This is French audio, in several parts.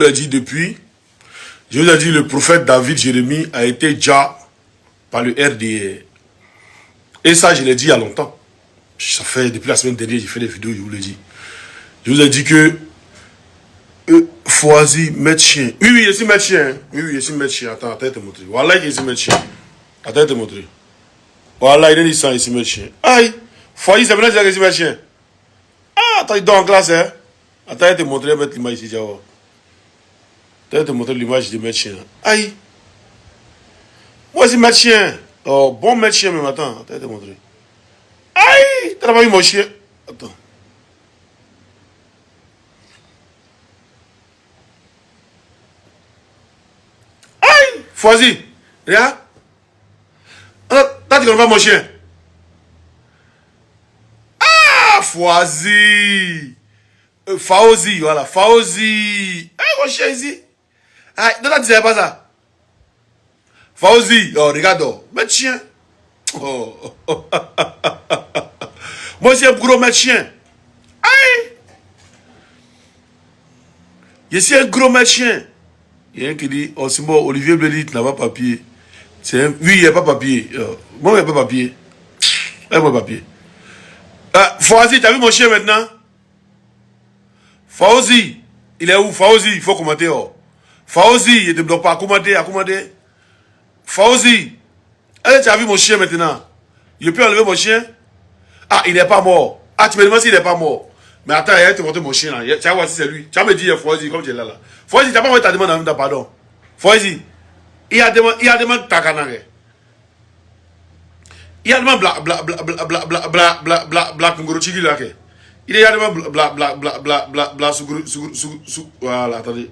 Je l'ai dit depuis, je vous ai dit, le prophète David Jérémie a été déjà par le RDR. Et ça, je l'ai dit il y a longtemps. Ça fait, depuis la semaine dernière, j'ai fait des vidéos, je vous l'ai dit. Je vous ai dit que Foisy, maître chien. Oui, oui, je suis maître chien. Oui, oui, je suis maître chien. Attends, attends, te montrer. Voilà, je suis maître chien. Attends, te montrer. Voilà, il est dit ça, je suis maître chien. Aïe, Foisy, c'est maintenant que je suis maître chien. Ah, attends, il dort en classe, hein. Attends, je te montrer, mettre l'image ici, déjà. Je te montrer l'image de maître chien. Aïe. Moi, c'est maître chien. Oh, bon maître chien, même, attends, je te montrer. Aïe, t'as pas vu mon chien. Attends. Aïe, Foisy, regarde. T'as dit qu'on va mon chien. Ah, Foisy. Faouzi, voilà, Faouzi. Eh, mon chien ici. Ah, ne disais pas ça. Faouzi, oh, regarde, oh, maître chien. Oh, oh, oh. Moi, c'est un gros maître chien. Aïe. Je suis un gros maître chien. Il y a un qui dit, oh, c'est bon, Olivier Blédit n'a pas papier. Oui, il n'y a pas papier. Moi, il n'y a pas papier. Il n'y a pas papier. Faouzi, t'as vu mon chien maintenant? Faouzi, il est où? Faouzi, il faut commenter. Oh. Faouzi, il ne te bloque pas à commenter, à commander. Faouzi, tu as vu mon chien maintenant? Je peux enlever mon chien? Ah, il n'est pas mort. Ah, tu me demandes s'il n'est pas mort. Mais attends, il va te montrer mon chien là. Tu vas voir si c'est lui. Tu vas me dire, Faouzi, comme tu es là. Faouzi, tu n'as pas envoyé ta demande en même temps, pardon. Faouzi, il a demandé ta canare. Il a demandé bla kunguru chigi là. Il y a demandé bla suguru. Voilà, attendez.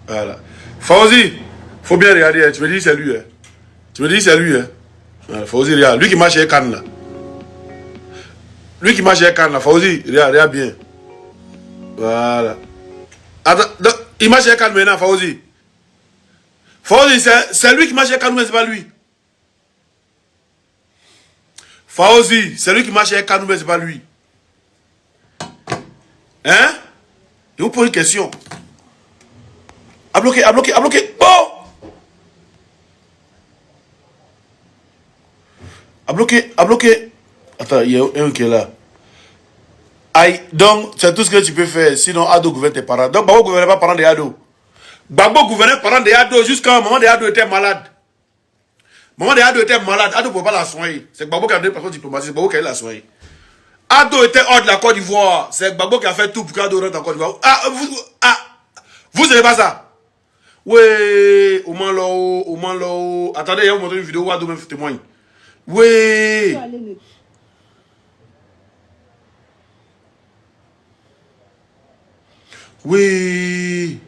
Voilà. Faouzi, faut bien regarder. Tu me dis c'est lui. Tu me dis c'est lui. Voilà, Faouzi, regarde. Lui qui marche avec Cannes là. Lui qui marche avec Cannes là. Faouzi, regarde bien. Voilà. Attends, il marche avec Cannes maintenant, Faouzi. Faouzi, c'est lui qui marche avec Cannes, mais c'est pas lui. Faouzi, c'est lui qui marche avec Cannes, mais c'est pas lui. Hein? Je vous pose une question. A bloqué. Oh! A bloqué. Attends, il y a un qui est là. Aïe, donc, c'est tout ce que tu peux faire. Sinon, Ado gouverne tes parents. Donc, Babo gouvernait pas parents des Ado. Babo gouvernait parents des Ado jusqu'à un moment des Ado était malade. Maman des Ado était malade. Ado ne pouvait pas la soigner. C'est Babo qui a donné passeport diplomatique. C'est Babo qui a la soigner. Ado était hors de la Côte d'Ivoire. C'est Babo qui a fait tout pour qu'Ado rentre en Côte d'Ivoire. Vous savez pas ça? Oui, Oman. Attendez, il y a une vidéo où Ado même témoigne. Oui. Oui.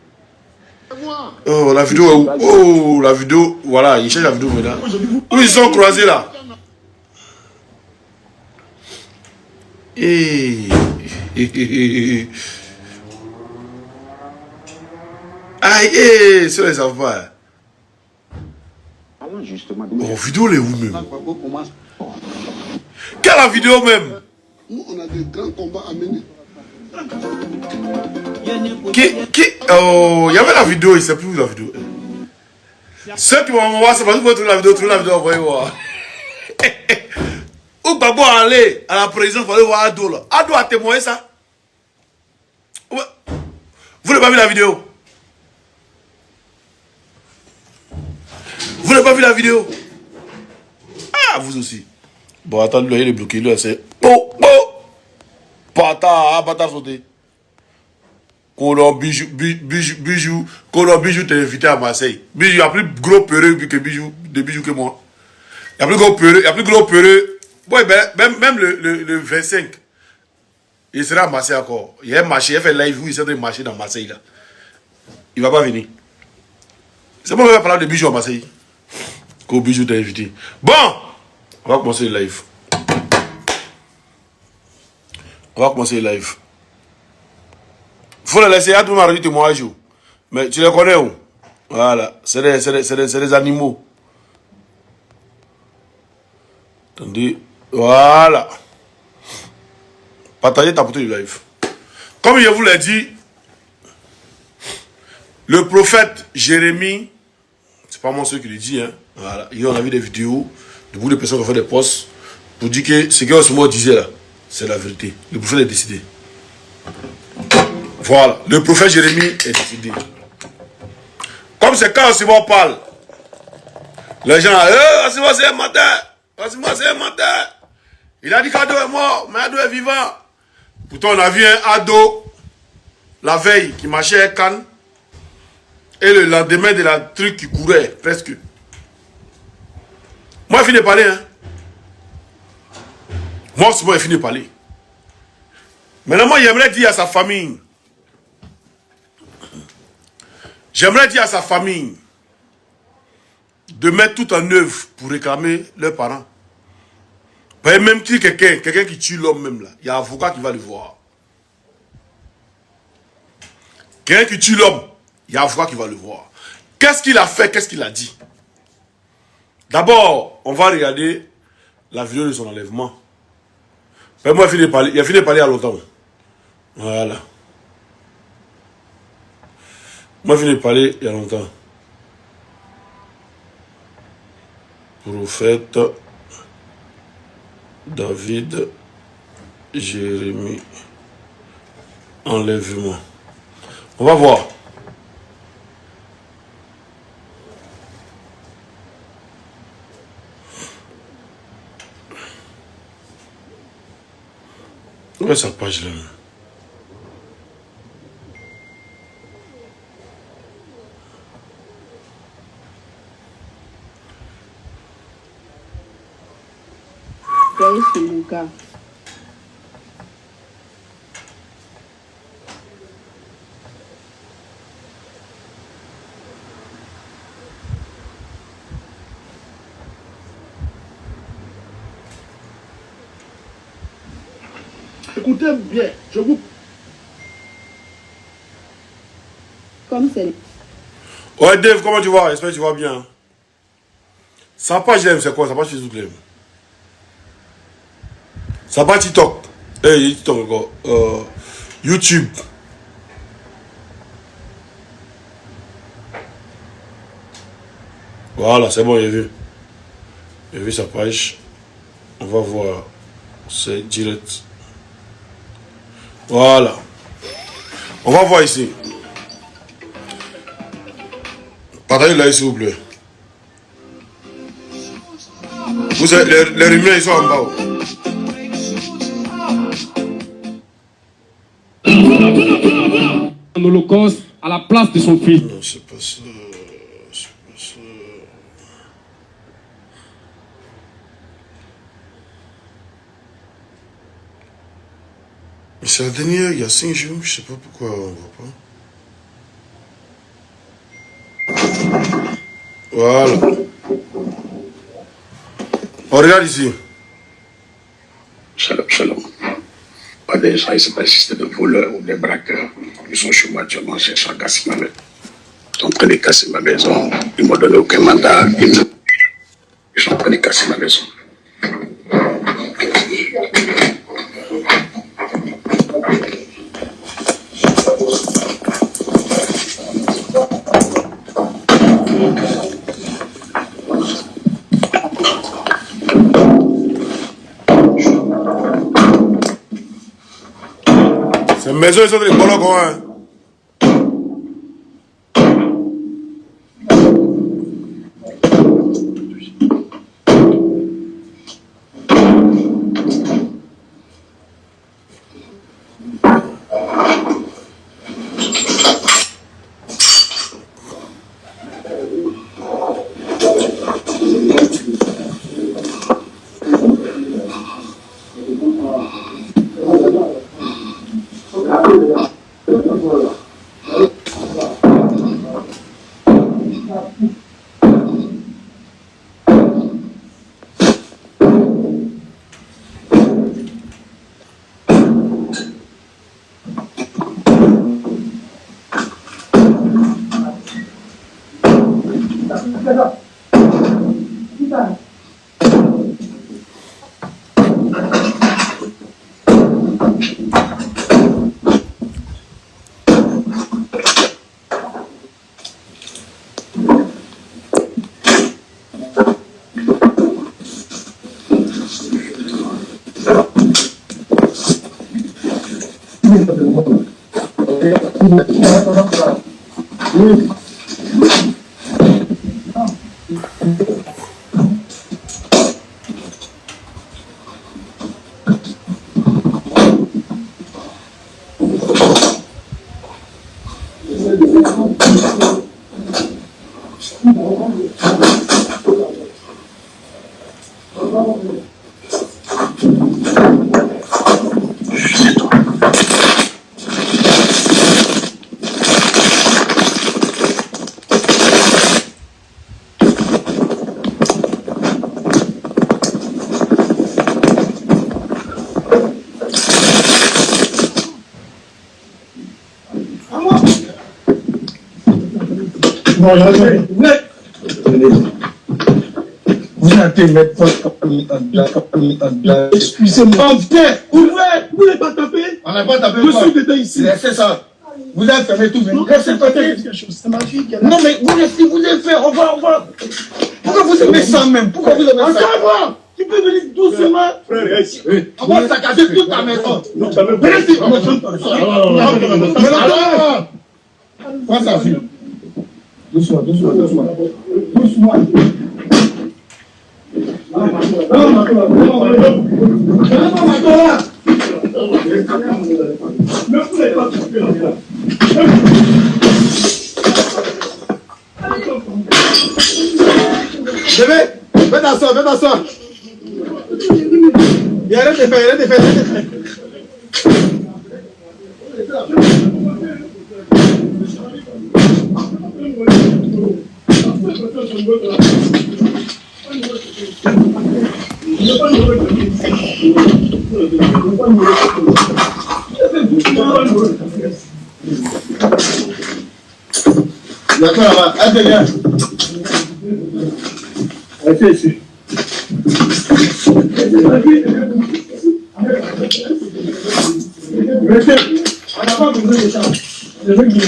Oh, la vidéo est où? Oh, la vidéo. Voilà, il cherche la vidéo maintenant. Où ils sont croisés là? Aïe, c'est les enfants. Oh, vidéo est où même? Quelle la vidéo même? Nous, on a des grands combats à mener. Oh, il y avait la vidéo, il ne sait plus où la vidéo. Ceux qui vont voir, c'est parce que vous trouvez la vidéo, envoyez voir. Où Babo allait à la présidence pour aller voir Ado là. Ado a témoigné ça. Vous n'avez pas vu la vidéo? Vous n'avez pas vu la vidéo? Ah, vous aussi. Bon, attends, lui, il est bloqué. Lui, c'est... Oh! Pata sauté. Colon Bijou t'es invité à Marseille. Bijou, il y a plus gros peureux que Bijou que moi. Il y a plus gros peureux. Ouais, même le 25, il sera à Marseille encore. Il a marché, il a fait live où il s'est marché dans Marseille là. Il va pas venir. C'est bon, on va parler de Bijou à Marseille. Qu'au Bijou t'es invité. Bon, on va commencer le live. Faut les laisser à tout le monde témoignage. Mais tu les connais où? Voilà, c'est des animaux. Attendez, voilà. Partagez ta photo du live. Comme je vous l'ai dit, Le prophète Jérémie, c'est pas moi celui qui le dit, hein. Voilà. Hier, on a vu des vidéos de beaucoup de personnes qui ont fait des posts pour dire que ce qu'Osmo disait là, c'est la vérité. Le prophète est décidé. Voilà. Le prophète Jérémie est décidé. Comme c'est quand Osmo parle, les gens, Osmo c'est un menteur. Osmo c'est un menteur. Il a dit qu'Ado est mort, mais Ado est vivant. Pourtant, on a vu un Ado la veille qui marchait à Cannes. Et le lendemain de la truc qui courait, presque. Moi, je finis de parler. Hein. Moi, c'est bon, je finis de parler. Maintenant, moi, j'aimerais dire à sa famille. J'aimerais dire à sa famille de mettre tout en œuvre pour réclamer leurs parents. Même si quelqu'un qui tue l'homme même là, il y a un avocat qui va le voir. Quelqu'un qui tue l'homme, il y a un avocat qui va le voir. Qu'est-ce qu'il a fait? Qu'est-ce qu'il a dit? D'abord, on va regarder la vidéo de son enlèvement. Mais moi, il a fini de parler il y a longtemps. Voilà. Moi, il a fini de parler il y a longtemps. Prophète David Jérémie. Enlèvement. On va voir. Où est sa page là? C'est mon gars. Écoutez bien, je vous... Comme c'est... Ouais, Dave, comment tu vas? J'espère que tu vas bien. Sa page là, c'est quoi? Sa page Facebook là? Sa page TikTok. TikTok encore. YouTube. Voilà, c'est bon, j'ai vu. J'ai vu sa page. On va voir. C'est direct. Voilà. On va voir ici. Partagez là, s'il vous plaît. Vous avez, les rumeurs, ils sont en bas. En holocauste à la place de son fils. Non, c'est pas ça. C'est pas ça. Mais c'est la dernière, il y a 5 jours, je sais pas pourquoi on voit pas. Voilà. On regarde ici. Shalom, shalom. Pas des gens, ils sont pas système de voleurs ou des braqueurs. Ils sont chez moi actuellement, ils sont cassés ma maison. Ils sont en train de casser ma maison. Ils m'ont donné aucun mandat. Ils sont en train de casser ma maison. Ces maisons, ils sont des bologos, hein. Vous allez mettre excusez-moi, vous n'avez pas tapé. On n'a pas tapé. Je suis dedans ici. C'est ça. Vous avez fermé tout. Laissez passer quelque chose. C'est ma fille qui a... Non, mais vous avez fait. On va. Pourquoi vous aimez ça même? Pourquoi vous aimez ça? Tu peux venir doucement. On va saccager toute ta maison. Non, ça me plaît. Prends sa fille. Doucement. Bébé, fais t'asseoir. Il y a rien de fait. D'accord, là-bas. Allez, viens. Restez ici. Restez. On n'a pas besoin de ça. Je veux qu'il y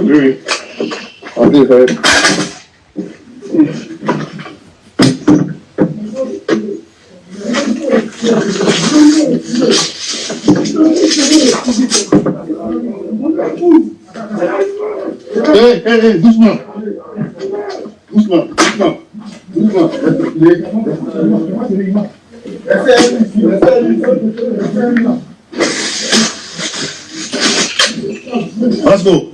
oui. Hé, doucement. Vasco.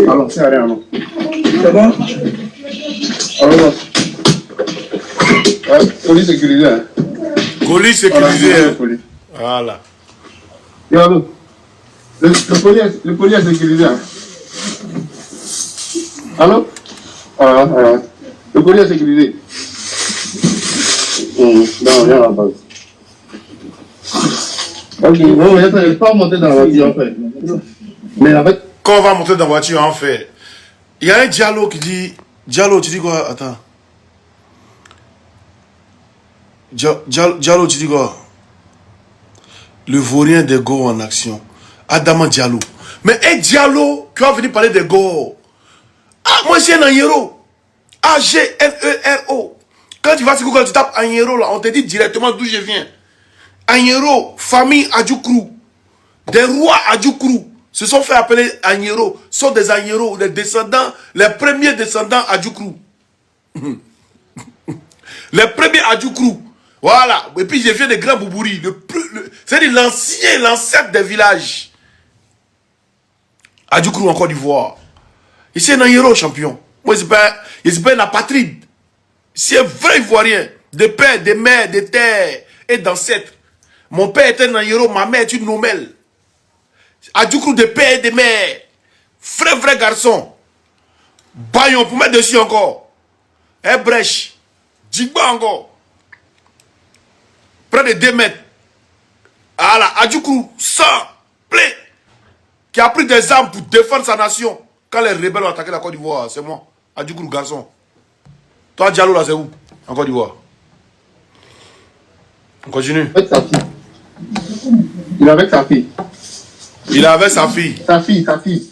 Alors, c'est rien, non. C'est bon? Alors, colis sécurisé, hein. Colis sécurisé, hein. Voilà. Le colis est sécurisé, hein. Allô? Le colis est sécurisé. Non, rien à la base. Ok, bon, il ne pas monter dans la voiture, en fait. Mais en fait... Quand on va monter dans la voiture, en fait, il y a un Diallo qui dit... Diallo, tu dis quoi? Attends. Diallo, tu dis quoi? Le vaurien des Go en action. Adama Diallo. Mais un Diallo qui va venir parler des Go. Ah, moi j'ai un Agnero. A-G-N-E-R-O. Quand tu vas sur Google, tu tapes Agnero, là, on te dit directement d'où je viens. Agnero, famille Adjoukrou. Des rois Adjoukrou se sont fait appeler Agnero. Sont des Agnero, les descendants, les premiers descendants Adjoukrou. Les premiers Adjoukrou. Voilà. Et puis je viens des grands Boubouri. C'est-à-dire l'ancêtre des villages. Adjoukrou en Côte d'Ivoire. Ici, c'est un Agnero champion. Moi, c'est pas un apatride. C'est un vrai Ivoirien. de père, de mère, de terre et d'ancêtre. Mon père était un Yero, ma mère est une Nomel. Adjoukrou de père et de mère. Vrai garçon. Bayon pour mettre dessus encore. Un brèche. Djigba encore. Près de 2 mètres. Voilà, Adjoukrou, sang, plaît. Qui a pris des armes pour défendre sa nation. Quand les rebelles ont attaqué la Côte d'Ivoire, c'est moi. Adjoukrou, garçon. Toi, Diallo, là, c'est où? En Côte d'Ivoire. On continue. Avec sa fille. Il est avec sa fille. Il est avec sa fille. Sa fille.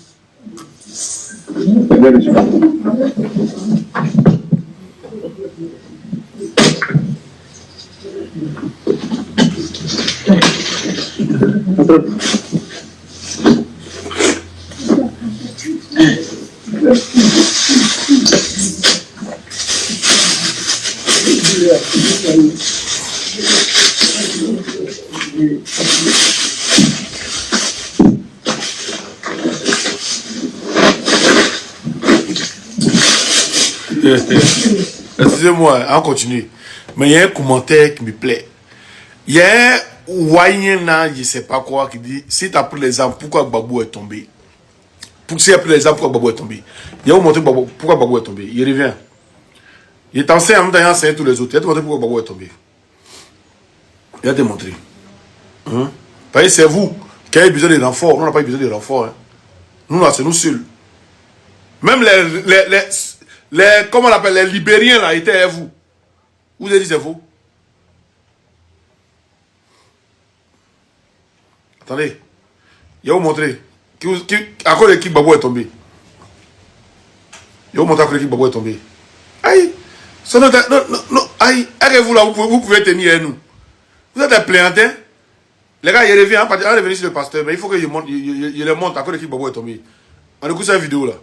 Excusez-moi, on continue. Mais il y a un commentaire qui me plaît. Il y a un Wayena, je ne sais pas quoi, qui dit si tu as pris les armes, pourquoi Gbagbo est tombé? Si tu as pris les armes, pourquoi Gbagbo est tombé? Il y a un montré pourquoi Gbagbo est tombé. Il revient. Il t'enseigne en même temps, il enseigne tous les autres. Il a te montré pourquoi Gbagbo est tombé. Il a démontré. Parce que c'est vous qui avez besoin de renforts. Nous, on n'a pas besoin de renforts. Hein. Nous, là, c'est nous seuls. Même comment on appelle, les Libériens, là, étaient à vous. Vous avez dit c'est vous. Attendez. Il va vous montrer. À quoi l'équipe Gbagbo est tombé. Il va vous montrer à quoi l'équipe Gbagbo est tombé. Aïe. Non. Aïe. Arrêtez-vous là, vous pouvez tenir à nous. Vous êtes des plaignantins. Les gars, il revient, on va revenir sur le pasteur, mais il faut que je les montre à quoi l'équipe Gbagbo est tombé. On écoute cette vidéo là.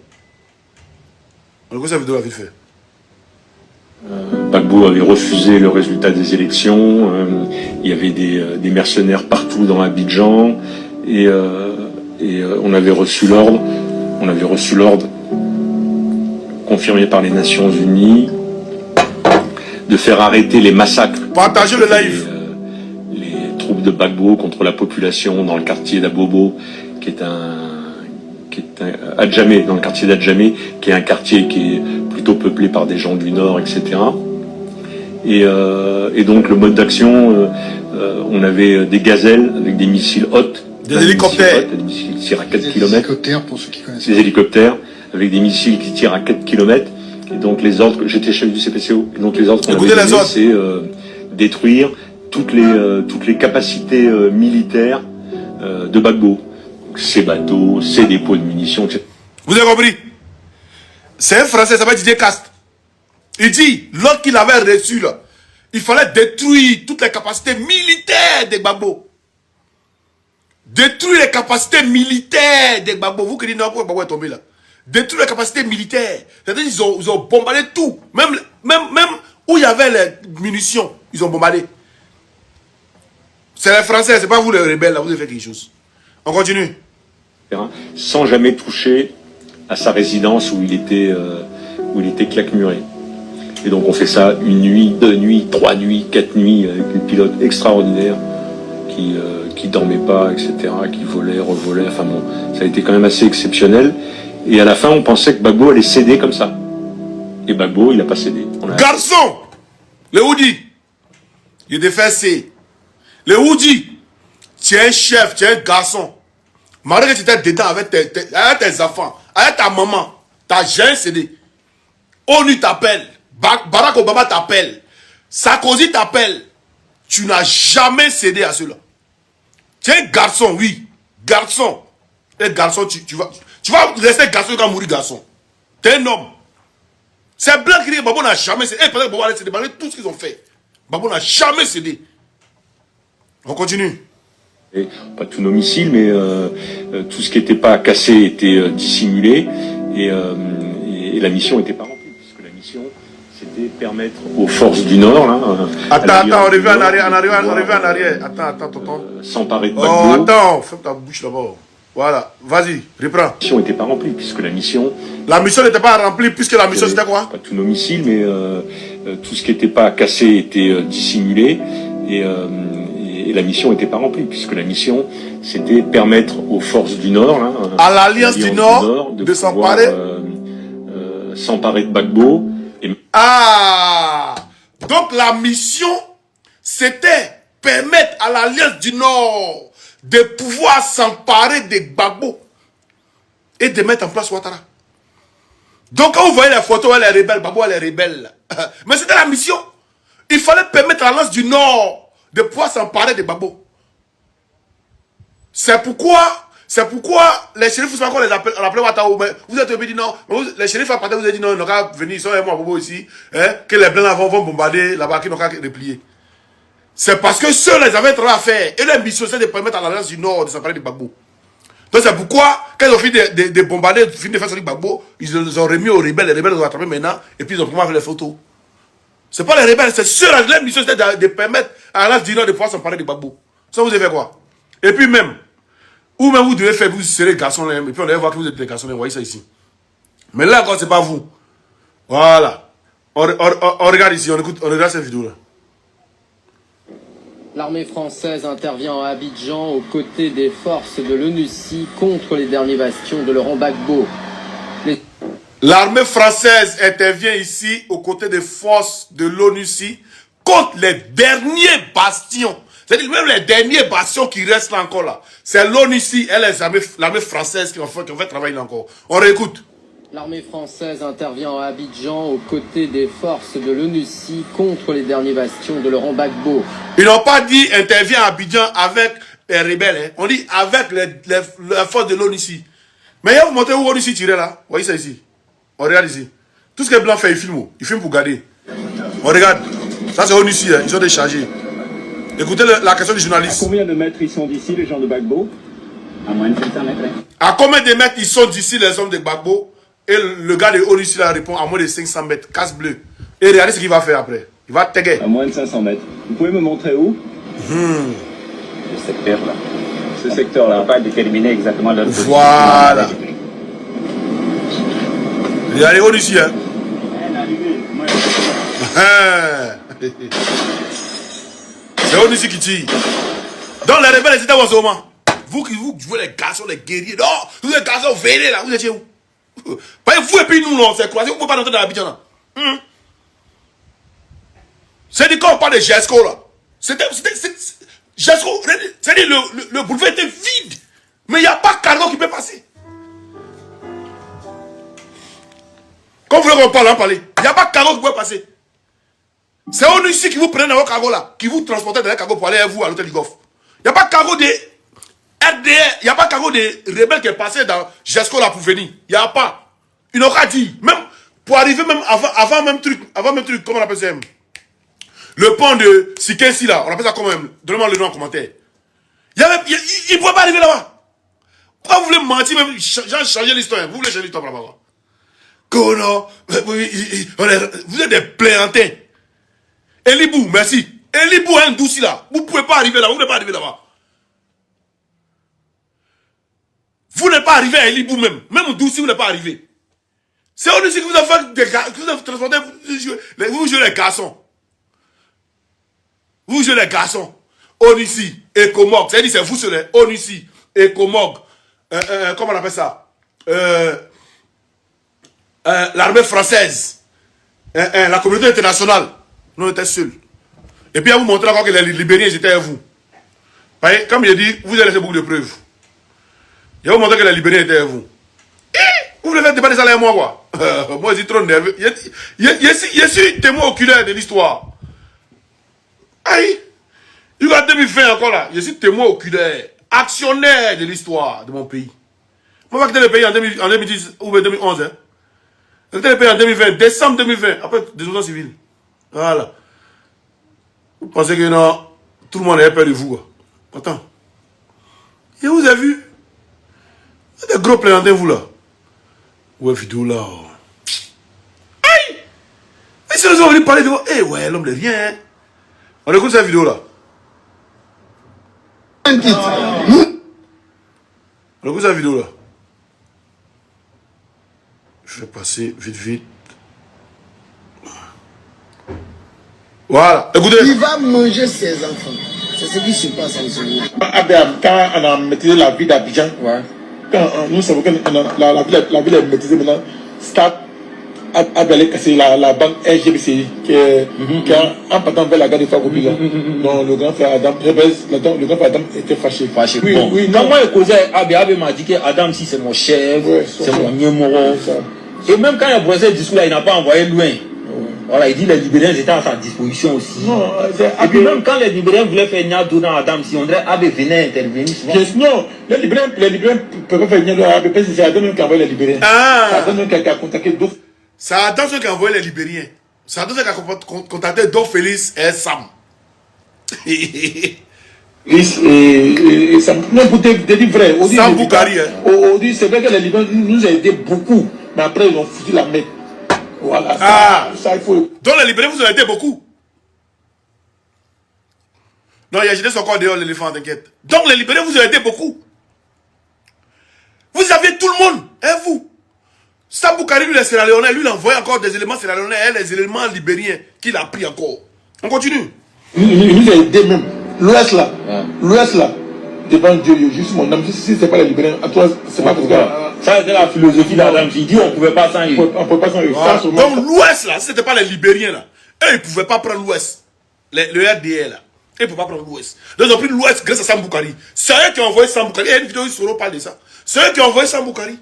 On écoute cette vidéo là, vite fait. Gbagbo avait refusé le résultat des élections, il y avait des mercenaires partout dans Abidjan, et on avait reçu l'ordre, confirmé par les Nations Unies, de faire arrêter les massacres. Partagez le live. Les troupes de Gbagbo contre la population dans le quartier d'Abobo, qui est Adjamé, dans le quartier d'Adjamé, qui est un quartier qui est plutôt peuplé par des gens du Nord, etc. Et donc le mode d'action, on avait des gazelles avec des missiles hautes, des hélicoptères, des missiles qui tirent à 4 km. Hélicoptères, pour ceux qui connaissent. Des hélicoptères avec des missiles qui tirent à 4 km. Et donc les ordres, j'étais chef du CPCO, et donc les ordres qu'on avait donnés, c'est détruire toutes les capacités militaires de Gbagbo. Ses bateaux, ses dépôts de munitions, etc. Vous avez compris? C'est un Français, ça s'appelle Didier Cast. Il dit, l'ordre qu'il avait reçu là, il fallait détruire toutes les capacités militaires de Gbagbo. Détruire les capacités militaires de Gbagbo. Vous qui dites non, pourquoi Gbagbo est tombé là? Détruire les capacités militaires. C'est-à-dire qu'ils ont bombardé tout. Même où il y avait les munitions, ils ont bombardé. C'est les Français, c'est pas vous les rebelles là, vous avez fait quelque chose. On continue. Sans jamais toucher à sa résidence où il était claquemuré. Et donc on fait ça 1 nuit, 2 nuits, 3 nuits, 4 nuits avec des pilotes extraordinaires qui dormaient pas, etc., qui volaient, revolaient. Enfin bon, ça a été quand même assez exceptionnel. Et à la fin, on pensait que Gbagbo allait céder comme ça. Et Gbagbo, il n'a pas cédé. Garçon, le Oudi, il est défait. Le Oudi, tu es un chef, tu es un garçon. Malgré que tu étais dedans avec tes enfants, avec ta maman, tu n'as jamais cédé. ONU t'appelle, Barack Obama t'appelle, Sarkozy t'appelle. Tu n'as jamais cédé à cela. Tu es un garçon, oui. Garçon. Un garçon, tu vas rester garçon, tu vas mourir garçon. Tu es un homme. C'est blanc qui dit que Gbagbo n'a jamais cédé. Peut-être que Gbagbo a cédé, malgré tout ce qu'ils ont fait. Gbagbo n'a jamais cédé. On continue. Et pas tous nos missiles, mais tout ce qui n'était pas cassé était dissimulé, et la mission n'était pas remplie, puisque la mission, c'était permettre aux forces du Nord, là, attends, on revient en arrière, Attends. s'emparer de Gbagbo. Oh, attends, ferme ta bouche là-bas. Voilà, vas-y, reprends. La mission n'était pas remplie, puisque la mission... La mission n'était pas remplie, puisque la mission c'était quoi? Pas tous nos missiles, mais tout ce qui n'était pas cassé était dissimulé, et la mission n'était pas remplie, puisque la mission, c'était permettre aux forces du Nord, hein, à l'Alliance du Nord, de s'emparer s'emparer de Gbagbo. Ah! Donc la mission, c'était permettre à l'Alliance du Nord de pouvoir s'emparer de Gbagbo et de mettre en place Ouattara. Donc quand vous voyez les photos, elle est rebelle, Gbagbo elle est rebelle. Mais c'était la mission. Il fallait permettre à l'Alliance du Nord de pouvoir s'emparer de Gbagbo. C'est pourquoi les shérifs, vous encore les appelez Ouattara. Vous êtes dit non, les shérifs à partir vous avez dit non, ils n'ont qu'à venir, ils sont avec moi Bobo ici, hein, que les blancs vont bombarder là-bas, qu'ils n'ont qu'à replier. C'est parce que ceux-là, ils avaient un travail à faire. Et leur mission, c'est de permettre à l'Alliance du Nord de s'emparer de Gbagbo. Donc c'est pourquoi, quand ils ont fini de bombarder, fini de faire sortir Gbagbo, ils ont remis aux rebelles. Les rebelles les ont attrapés maintenant, et puis ils ont commencé à faire les photos. C'est pas les rebelles, c'est ceux-là, leur mission, c'est de permettre à l'Alliance du Nord de pouvoir s'emparer de Gbagbo. Ça, vous avez fait quoi? Et puis même, ou même vous devez faire, vous serez garçons là, et puis on va voir que vous êtes des garçons là, vous voyez ça ici. Mais là encore, c'est pas vous. Voilà. On regarde ici, on regarde cette vidéo là. L'armée française intervient à Abidjan aux côtés des forces de l'ONUCI contre les derniers bastions de Laurent Gbagbo. L'armée française intervient ici aux côtés des forces de l'ONUCI contre les derniers bastions. C'est-à-dire même les derniers bastions qui restent là encore là. C'est l'ONUCI et l'armée française qui ont fait travailler là encore. On réécoute. L'armée française intervient à Abidjan aux côtés des forces de l'ONUCI contre les derniers bastions de Laurent Gbagbo. Ils n'ont pas dit intervient à Abidjan avec les rebelles. Hein. On dit avec les forces de l'ONUCI. Mais il y a vous montrer où l'ONUCI tirait là. Vous voyez ça ici. On regarde ici. Tout ce que les blancs font, ils filment. Ils filment pour garder. On regarde. Ça c'est l'ONUCI. Hein. Ils ont déchargé. Écoutez la question du journaliste. À combien de mètres ils sont d'ici, les gens de Gbagbo? À moins de 700 mètres. À combien de mètres ils sont d'ici, les hommes de Gbagbo? Et le gars de ONUCI là répond à moins de 500 mètres, casse bleu. Et regardez ce qu'il va faire après. Il va taguer. À moins de 500 mètres. Vous pouvez me montrer où? Ce secteur-là. Ce secteur-là. On va pas déterminer exactement leur position. Voilà. Regardez ONUCI, hein. C'est ONUCI qui tire. Donc les rebelles, ils étaient où en ce moment? Vous qui vous jouez les garçons, les guerriers. Non, vous les garçons vénés là, vous étiez où? Vous et puis nous, on s'est croisés, vous ne pouvez pas rentrer dans l'Abidjan là. C'est dit quand on parle de GESCO là. GESCO, c'est-à-dire le boulevard était vide. Mais il n'y a pas de cargo qui peut passer. Quand vous voulez qu'on parle, on parle. Il n'y a pas de cargo qui peut passer. C'est ONUCI qui vous prenait dans votre cargo là, qui vous transportait dans le cargo pour aller à vous à l'hôtel du Golfe. Il n'y a pas de cargo de RDR, il n'y a pas de cargo de rebelles qui est passé dans GESCO là pour venir. Il n'y a pas. Ils n'ont qu'à dire. Même pour arriver même avant même truc, comment on appelle ça? Le pont de Sikensi là, on appelle ça comment même? Donnez-moi le nom en commentaire. Il ne pouvait pas arriver là-bas. Pourquoi vous voulez mentir même? J'ai changé l'histoire. Vous voulez changer l'histoire là-bas? Que non, vous êtes des plaiantins. Elibou, merci. Elibou est un douci là. Vous ne pouvez pas arriver là-bas. Vous ne pouvez pas arriver là-bas. Vous n'êtes pas arrivé à Elibou même. Même douci, vous n'êtes pas arrivé. C'est ONUCI que vous avez fait des gars, que vous avez transporté, vous jouez les garçons. Vous jouez les garçons. ONUCI, Ecomog. C'est-à-dire c'est vous sur les ONUCI, Ecomog. Comment on appelle ça? L'armée française. La communauté internationale. Nous on était seuls. Et puis à vous montrer encore que les Libériens étaient avec vous. Voyez, comme je dis, vous avez laissé beaucoup de preuves. Je vais vous montrer que les Libériens étaient avec vous. Vous voulez faire débat de ça avec moi quoi? Moi je suis trop nerveux. Je suis témoin oculaire de l'histoire. Aïe. Il y a 2020 encore là. Je suis témoin oculaire. Actionnaire de l'histoire de mon pays. Moi je vais quitter le pays en 2010 ou 2011. Hein. Je vais quitter le pays en 2020. Décembre 2020. Après désobéissance civile. Voilà. Vous pensez que non, tout le monde est peur de vous. Quoi. Attends. Et vous avez vu? Des gros plaiantins vous là. Ouais, vidéo là. Aïe! Et si nous avons voulu parler de vous, eh ouais, l'homme de rien. Hein? On écoute cette vidéo là. Regardez cette vidéo là. Je vais passer vite. Voilà, écoutez. Il va manger ses enfants. C'est ce qui se passe en ce moment. Quand on a maîtrisé la ville d'Abidjan, quand nous savons que la ville est maîtrisée maintenant, Stade a allé casser la banque RGBCI qui est en partant vers la gare de Fakopila. Donc le grand frère Adam, le grand frère Adam était fâché. Oui, bon. Oui, quand moi je causais, Abe m'a dit que Adam si c'est mon chef, c'est mon numéro. Et même quand il a posé ce discours là, il n'a pas envoyé loin. Voilà, il dit les Libériens étaient à sa disposition aussi. Non, et puis même quand les Libériens voulaient faire Niado dans Adam, si on dirait Abe venait intervenir souvent. Non, les Libériens ne peuvent pas faire Niado dans Abe, c'est Adam qui a envoyé les Libériens. C'est Adam qui a contacté d'autres. C'est Adam qui a envoyé les Libériens. C'est Adam qui a contacté Don Félix et Sam. Et Sam, non, pour te dire vrai, Sam Boukari. C'est vrai que les Libériens nous ont aidé beaucoup, mais après ils ont foutu la merde. Voilà, ça il faut. Donc les Libériens vous ont aidé beaucoup. Non, il a jeté son corps dehors, l'éléphant, t'inquiète. Donc les Libériens vous ont aidé beaucoup. Vous aviez tout le monde, hein, vous. Sam Boukari, lui, les Sierra Leonais, lui, il a envoyé encore des éléments Sierra Leonais et les éléments libériens qu'il a pris encore. On continue. Il nous a aidé même. L'Ouest là, devant Dieu, juste mon âme, si c'est pas les Libériens, à toi, c'est pas pour toi. Ça c'était la philosophie d'Adam, il dit on pouvait pas sans eux. On pouvait pas sans eux. Voilà. Donc l'Ouest là, si c'était pas les Libériens là, eux ils pouvaient pas prendre l'Ouest. Le RDR là, ils pouvaient pas prendre l'Ouest. Donc ils ont pris l'Ouest grâce à Sam Boukari. C'est eux qui ont envoyé Sam Boukari. Il y a une vidéo, ils sauront parler de ça. C'est eux qui ont envoyé Sam Boukari.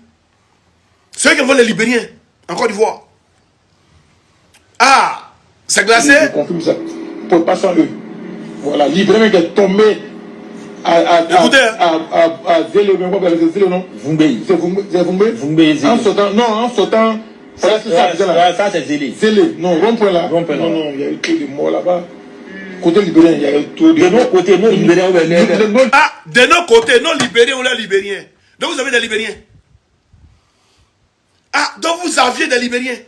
C'est eux qui ont envoyé les Libériens en Côte d'Ivoire. Ah, c'est glacé. Je confirme ça. On ne peut pas sans eux. Voilà, Libérien qui est tombé à Zélé, non? Vumbe. C'est Vumbe? Vumbe et Zélé. En sautant. Ça c'est Zélé. Zélé, non, rond-point là. Non, il y a eu trop de morts là-bas. Côté Libérien, il y a eu trop de morts. De nos côtés, nos Libériens, ah, de nos côtés, nos Libériens ou les Libériens. Donc vous avez des Libériens. Ah, donc vous aviez des Libériens.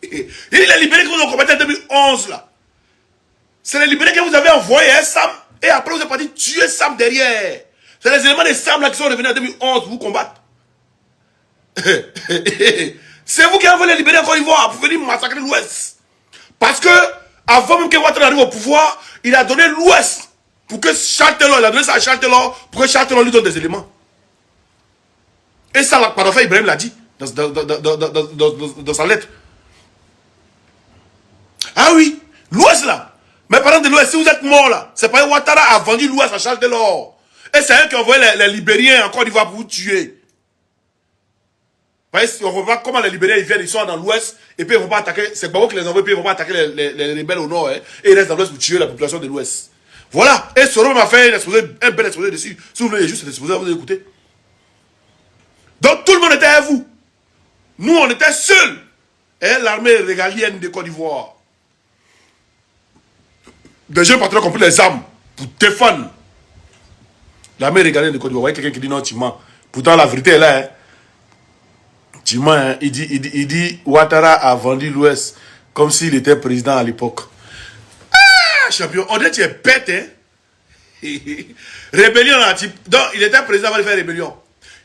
Il y a les Libériens que vous avez combattu en 2011 là. C'est les Libériens que vous avez envoyé à Sam. Et après vous êtes parti tuer Sam derrière. C'est les éléments de Sam là qui sont revenus en 2011 pour vous combattre. C'est vous qui avez envoyé les Libériens en Côte d'Ivoire pour venir massacrer l'Ouest. Parce que, avant même que Ouattara arrive au pouvoir, il a donné l'Ouest pour que Charles Taylor, il a donné ça à Charles Taylor pour que Charles Taylor lui donne des éléments. Et ça, par enfin, Ibrahim l'a dit dans sa lettre. Ah oui, l'Ouest là. Mais par exemple de l'Ouest, si vous êtes mort là, c'est pas Ouattara a vendu l'Ouest à Charles Taylor. Et c'est eux qui ont envoyé les Libériens en Côte d'Ivoire pour vous tuer. Vous voyez, on voit comment les Libériens ils viennent, ils sont dans l'Ouest, et puis ils ne vont pas attaquer, c'est pas vous qui les envoie, puis ils ne vont pas attaquer les rebelles au nord, hein, et ils restent dans l'Ouest pour tuer la population de l'Ouest. Voilà. Et Soro m'a fait un bel exposé dessus. Si vous voulez juste l'exposé, vous écoutez. Donc tout le monde était à vous. Nous, on était seuls. Et l'armée régalienne de Côte d'Ivoire. Des jeunes patrons qui ont pris les armes pour défendre l'armée régalienne de Côte d'Ivoire. Vous voyez quelqu'un qui dit non, tu mens. Pourtant, la vérité est là. Hein. Tu mens. Hein. Il dit Ouattara a vendu l'Ouest comme s'il était président à l'époque. Ah, champion. On dirait que tu es bête. Hein? Rébellion là. Donc, il était président avant de faire rébellion.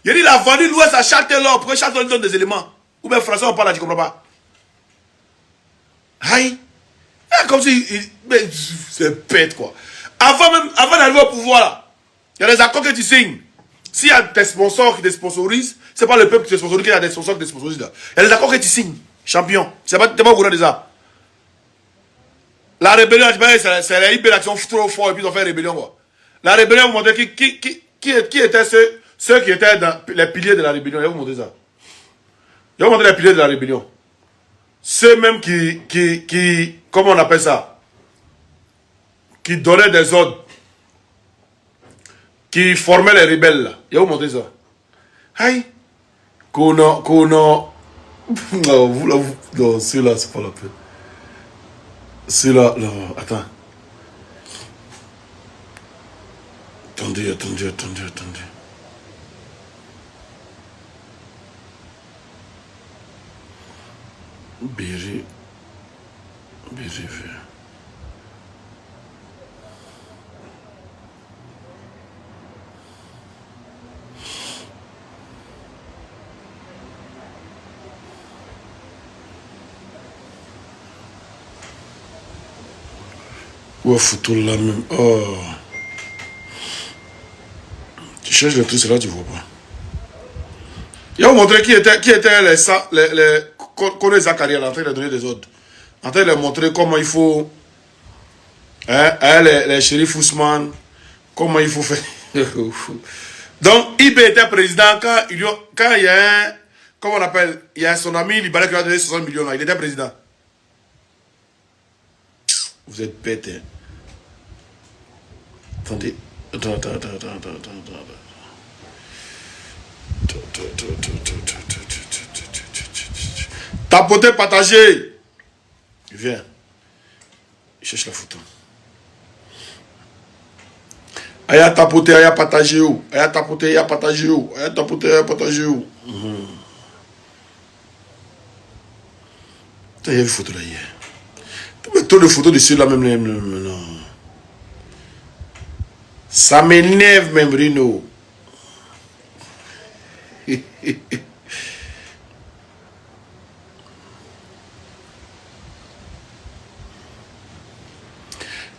Il dit il a vendu l'Ouest à Charles Taylor pour que Charles Taylor lui donne des éléments. Ou bien François, on parle là, tu ne comprends pas. Aïe. Comme si. C'est bête, quoi. Avant d'arriver au pouvoir, là, il y a des accords que tu signes. S'il y a des sponsors qui te sponsorisent, c'est pas le peuple qui te sponsorise, il y a des sponsors qui te sponsorisent. Là. Il y a des accords que tu signes. Champion. Tu n'es pas au courant de ça. La rébellion, c'est la hyper action trop fort et puis ils ont fait rébellion, quoi. La rébellion, vous montrez qui étaient ceux qui étaient dans les piliers de la rébellion. Je vais vous montrer ça. Je vais vous montrer les piliers de la rébellion. Ceux même qui comment on appelle ça? Qui donnaient des ordres. Qui formaient les rebelles là. Je vais vous montrer ça. Aïe. Non, vous là, non, celui-là, c'est pas la peine. Celui-là, non, attends. Attendez. Béri vert. Ou photo là même. Oh. Tu cherches le truc, c'est là tu vois pas. Il va vous montrer qui était les Kone Zakaria en train de donner des ordres. En train de leur montrer comment il faut. Les shérifs Ousmane, comment il faut faire. Donc, IB était président quand il y a un. Comment on appelle? Il y a son ami libanais qui lui a donné 60 millions là. Il était président. Vous êtes bête, hein. Attendez. Attends. Tapoter, partager. Viens. Il cherche la photo. Aya tapoter, aya partager. Aya tapoter, aya partager. Aya tapoter, aya partager. Il y a une photo là hier. Tu mets trop de photos de ceux-là même. Non. Ça m'énerve même, Rino.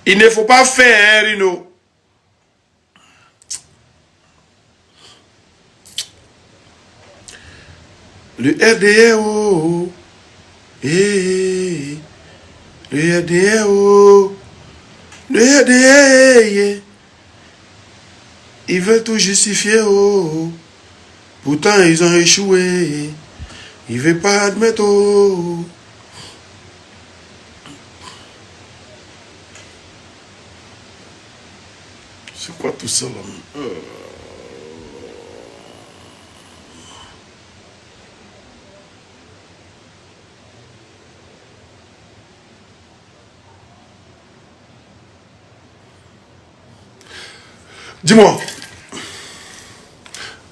Il ne faut pas faire, hein, Rino. Le RDO. Le RDO. Le RDO. Ils veulent tout justifier. Oh. Pourtant, ils ont échoué. Ils ne veulent pas admettre. Oh. C'est quoi tout ça là? Dis-moi.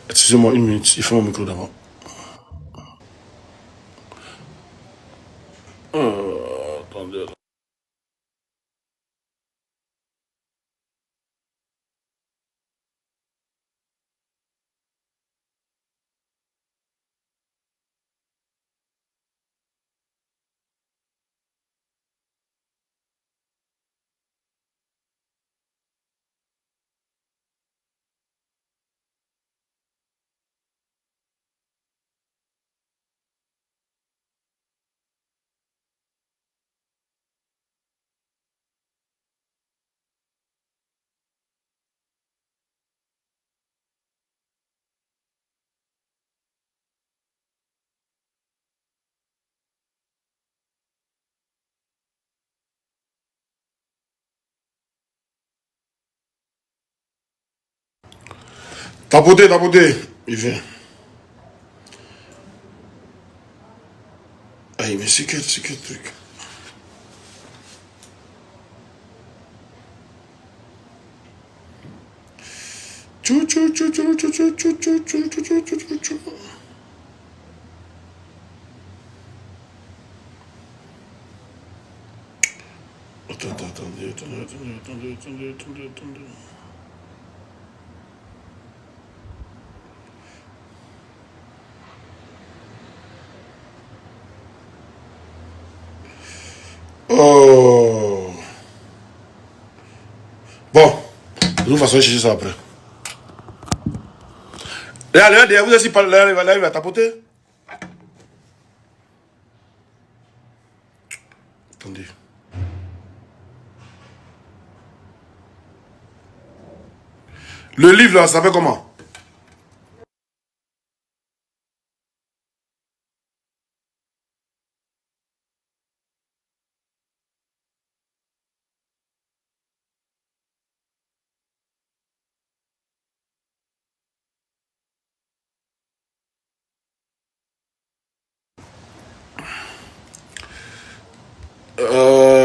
Excusez-moi une minute, il faut mon micro d'abord. Attendez. Tapoter. Il vient. Aïe, mais c'est quel truc? Attendez. Oh. Bon. De toute façon, je vais chercher ça après. Regardez, vous avez parlé, là, il va tapoter. Attendez. Le livre, là, ça s'appelle comment?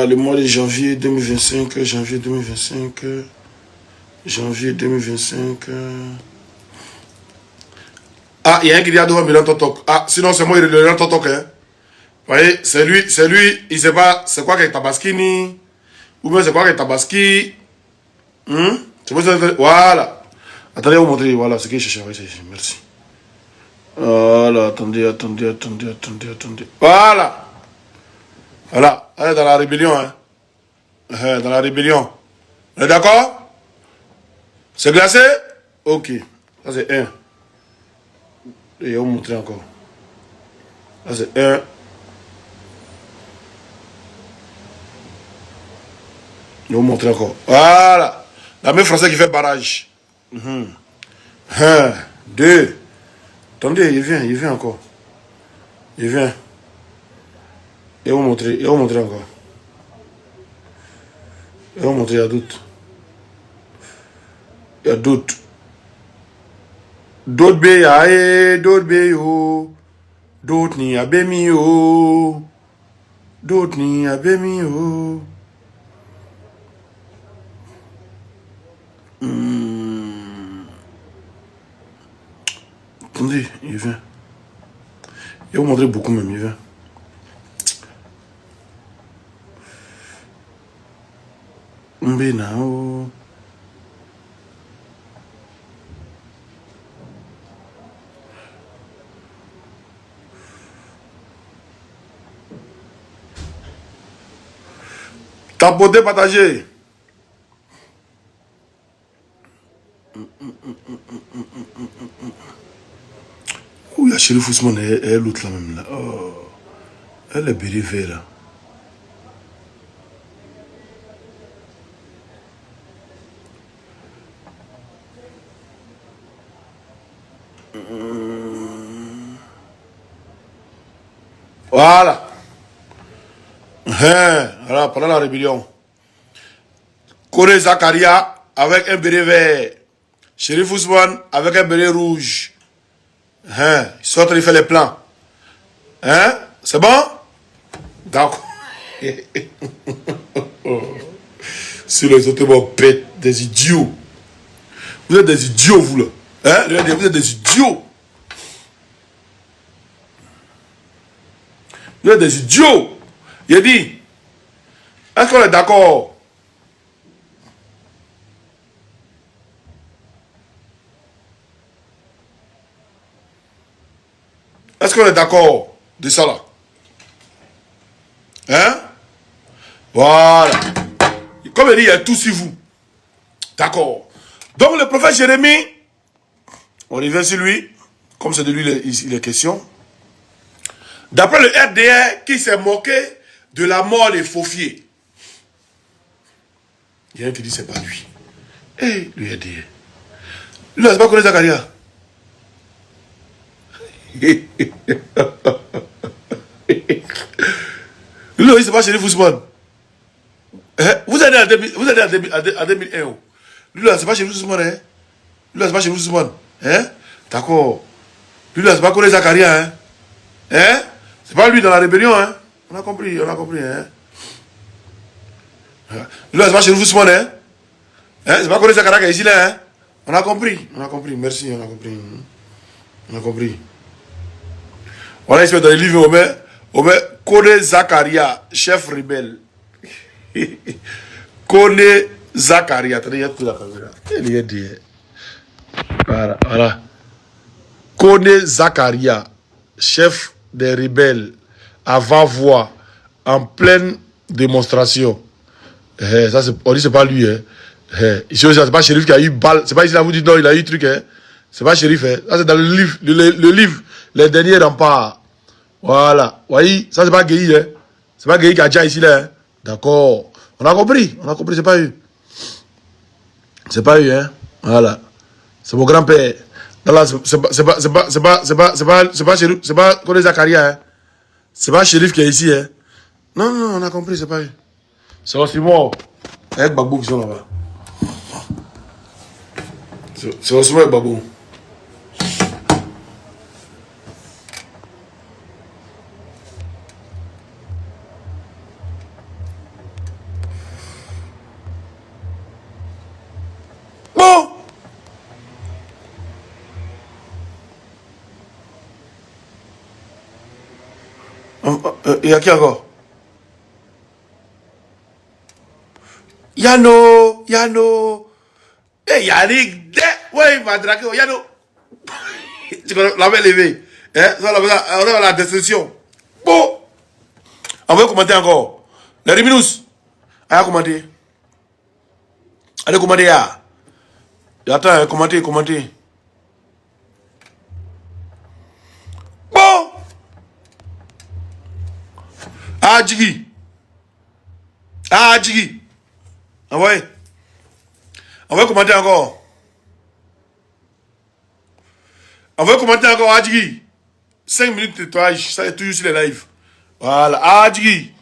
Le mois de janvier 2025, janvier 2025. Ah, il y a un qui dit à Milan Totok. Ah, sinon c'est moi il est le Milan Totok. Hein. Vous voyez, c'est lui, il sait pas, c'est quoi qu'avec Tabaskini, ou bien c'est quoi qu'avec Tabaski. C'est quoi ça? Voilà. Attendez, vous montrer, voilà, ce que je cherchais ici. Merci. Voilà, attendez. Voilà. Voilà, elle est dans la rébellion, hein. Dans la rébellion. On est d'accord? C'est glacé? Ok. Ça c'est 1. Et on va montrer encore. Ça c'est 1. Je vais vous montrer encore. Voilà. La main française qui fait barrage. 1, 2. Attendez, il vient encore. Il vient. Et vous montrer encore. Et vous montrer, il y a d'autres. Il y a d'autres. D'autres béyaé, d'autres béyo. D'autres ni abémio. D'autres ni abémio. Attendez, il vient. Il va vous montrer beaucoup même, il vient. Mbénao. Tapoter, partager. Où il y a Chérif Ousmane et l'autre là même là. Oh. Elle est bérivée là. Voilà. Voilà, pendant la rébellion. Kone Zakaria avec un béret vert. Chérif Ousmane avec un béret rouge. Il sort, il fait les plans. C'est bon? D'accord. Si les autres vont bêtes, des idiots. Vous êtes des idiots, vous là. Vous êtes des idiots. Vous êtes des idiots. Il a dit, est-ce qu'on est d'accord? Est-ce qu'on est d'accord de ça là? Voilà. Comme il dit, il y a tout sur vous. D'accord. Donc le prophète Jérémie, on revient sur lui, comme c'est de lui il est question. D'après le RDR qui s'est moqué de la mort des faufiers. Il y a un qui dit c'est pas lui. Le RDR. Lui, c'est pas connu Zakaria. Lui, c'est pas Chérif Ousmane. Vous allez à 2001. Lui, là, c'est pas Chérif Ousmane. Lui, là, c'est pas Chérif Ousmane. D'accord. Lui, là, c'est pas connu Zakaria. C'est pas lui dans la rébellion. On a compris. Lui, là, c'est pas Chérif Ousmane. C'est pas connu Zakaria qui est ici là. On a compris. Merci, on a compris. Voilà, il se met dans les livres, on met Kone Zakaria, chef rebelle. Kone Zakaria. Attendez, il y a tout la caméra. Il y a dit. Voilà. Kone Zakaria, chef des rebelles, avant-voix, en pleine démonstration. Ça, on dit c'est pas lui. Ici, c'est pas Chérif qui a eu balle. C'est pas ici, là, vous dites non, il a eu truc. C'est pas Chérif. Ça, c'est dans le livre. Le livre, les derniers remparts. Voilà. Vous voyez, ça, c'est pas Guéhi. C'est pas Guéhi qui a déjà ici, là. D'accord. On a compris, c'est pas eux. C'est pas eux, Voilà. C'est mon grand-père. C'est pas Chérif, c'est pas Kone Zakaria, C'est pas Chérif qui est ici, Non, on a compris, c'est pas eux. C'est aussi mort. Avec Babou qui sont là-bas. C'est aussi mort avec Babou. Il y a qui encore? Yano. Yannick, ouais, il va draguer. Yano. Tu l'avais levé. On a la destruction. Bon. Envoyez commenter encore. Les Riminous. Allez, commentez. Allez, commentez, ya. Attends, commentez. Bon. Ah, Jiggy. Envoyez. Envoyez commenter encore. Envoyez commenter encore, Adjigi. 5 minutes de tournage, ça est toujours sur les lives. Voilà, Adjigi.